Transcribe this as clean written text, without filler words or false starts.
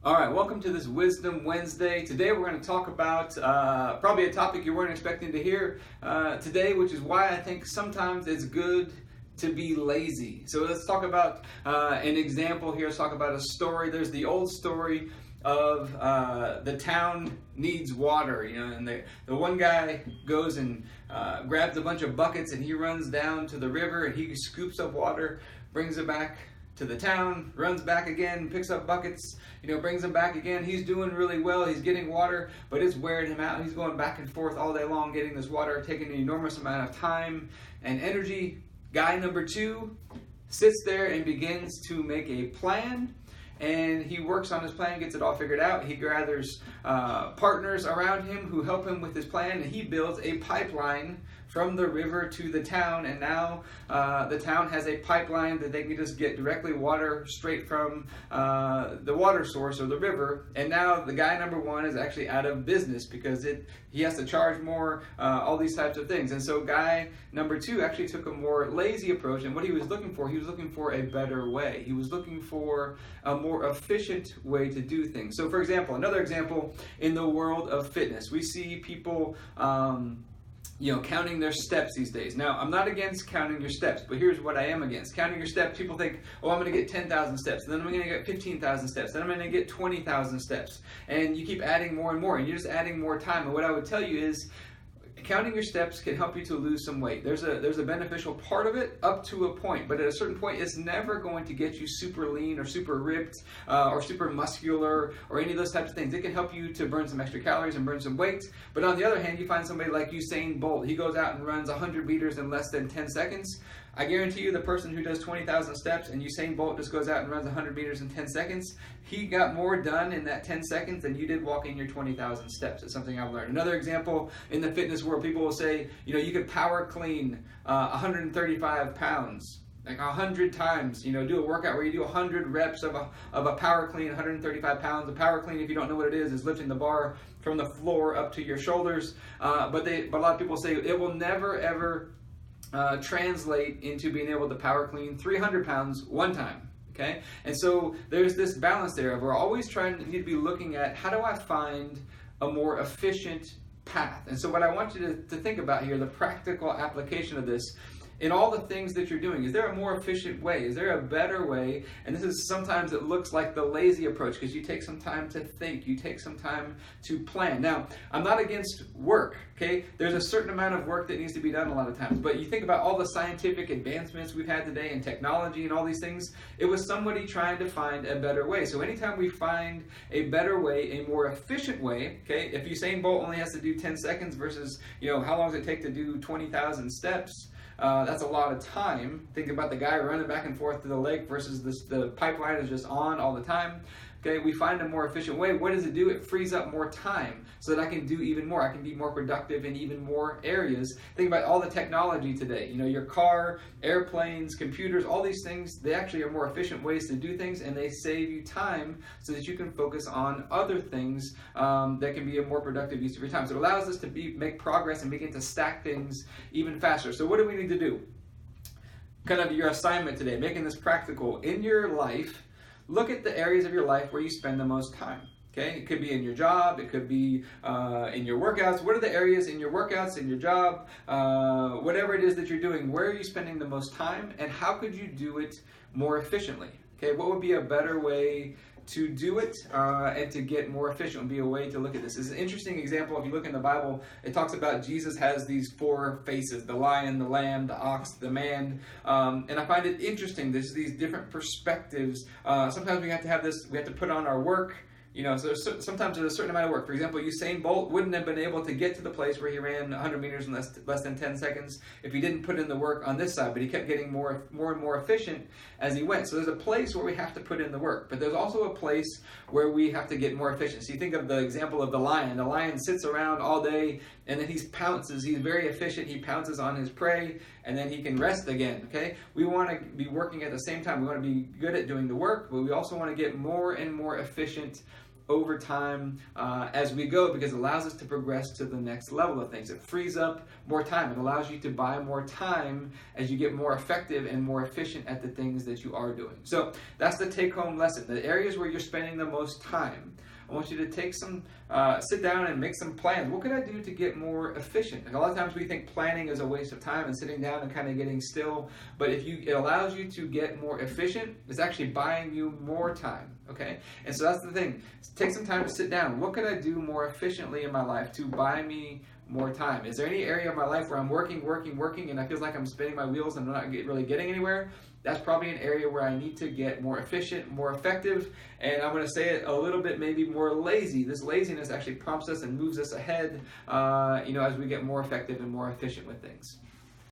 All right, welcome to this Wisdom Wednesday. Today we're going to talk about probably a topic you weren't expecting to hear today, which is why I think sometimes it's good to be lazy. So let's talk about an example here. Let's talk about a story. There's the old story of the town needs water, and the one guy goes and grabs a bunch of buckets and he runs down to the river and he scoops up water, brings it back to the town, runs back again, picks up buckets, brings them back again. He's doing really well. He's getting water, but it's wearing him out. He's going back and forth all day long getting this water, taking an enormous amount of time and energy. Guy number two sits there and begins to make a plan, and he works on his plan, gets it all figured out. He gathers partners around him who help him with his plan, and he builds a pipeline from the river to the town, and now the town has a pipeline that they can just get directly water straight from the water source or the river. And now the guy number one is actually out of business because he has to charge more, all these types of things. And so guy number two actually took a more lazy approach, and what he was looking for a better way. He was looking for a more efficient way to do things. So for example, another example in the world of fitness, we see people counting their steps these days. Now, I'm not against counting your steps, but here's what I am against. Counting your steps, people think, oh, I'm going to get 10,000 steps, then I'm going to get 15,000 steps, then I'm going to get 20,000 steps. And you keep adding more and more, and you're just adding more time. And what I would tell you is, counting your steps can help you to lose some weight. There's a beneficial part of it up to a point, but at a certain point, it's never going to get you super lean or super ripped or super muscular or any of those types of things. It can help you to burn some extra calories and burn some weight. But on the other hand, you find somebody like Usain Bolt. He goes out and runs 100 meters in less than 10 seconds. I guarantee you the person who does 20,000 steps and Usain Bolt just goes out and runs 100 meters in 10 seconds, he got more done in that 10 seconds than you did walking your 20,000 steps. It's something I've learned. Another example in the fitness world, people will say, you could power clean 135 pounds. Like 100 times, do a workout where you do 100 reps of a power clean, 135 pounds. A power clean, if you don't know what it is lifting the bar from the floor up to your shoulders. But a lot of people say it will never ever translate into being able to power clean 300 pounds one time. Okay, and so there's this balance there of we're always need to be looking at how do I find a more efficient path. And so what I want you to think about here, the practical application of this in all the things that you're doing. Is there a more efficient way? Is there a better way? And this is sometimes it looks like the lazy approach because you take some time to think, you take some time to plan. Now, I'm not against work, okay? There's a certain amount of work that needs to be done a lot of times, but you think about all the scientific advancements we've had today in technology and all these things, it was somebody trying to find a better way. So anytime we find a better way, a more efficient way, okay? If Usain Bolt only has to do 10 seconds versus, how long does it take to do 20,000 steps? That's a lot of time. Think about the guy running back and forth to the lake versus the pipeline is just on all the time. Okay, we find a more efficient way. What does it do? It frees up more time so that I can do even more. I can be more productive in even more areas. Think about all the technology today. Your car, airplanes, computers, all these things, they actually are more efficient ways to do things, and they save you time so that you can focus on other things that can be a more productive use of your time. So it allows us to make progress and begin to stack things even faster. So what do we need to do? Kind of your assignment today, making this practical in your life. Look at the areas of your life where you spend the most time. Okay, it could be in your job, it could be in your workouts. What are the areas in your workouts, in your job, whatever it is that you're doing, where are you spending the most time, and how could you do it more efficiently? Okay, what would be a better way to do it and to get more efficient would be a way to look at this. This is an interesting example. If you look in the Bible, it talks about Jesus has these four faces: the lion, the lamb, the ox, the man. And I find it interesting. There's these different perspectives. Sometimes we have to put on our work. So sometimes there's a certain amount of work. For example, Usain Bolt wouldn't have been able to get to the place where he ran 100 meters in less than 10 seconds if he didn't put in the work on this side, but he kept getting more and more efficient as he went. So there's a place where we have to put in the work, but there's also a place where we have to get more efficient. So you think of the example of the lion. The lion sits around all day, and then he pounces. He's very efficient. He pounces on his prey, and then he can rest again, okay? We want to be working at the same time. We want to be good at doing the work, but we also want to get more and more efficient over time as we go, because it allows us to progress to the next level of things. It frees up more time. It allows you to buy more time as you get more effective and more efficient at the things that you are doing. So that's the take-home lesson. The areas where you're spending the most time, I want you to take some, sit down and make some plans. What can I do to get more efficient? Like, a lot of times we think planning is a waste of time and sitting down and kind of getting still. But if it allows you to get more efficient, it's actually buying you more time. Okay? And so that's the thing. Take some time to sit down. What can I do more efficiently in my life to buy me more time? Is there any area of my life where I'm working, and I feel like I'm spinning my wheels and I'm not really getting anywhere? That's probably an area where I need to get more efficient, more effective, and I'm going to say it a little bit maybe more lazy. This laziness actually prompts us and moves us ahead, as we get more effective and more efficient with things.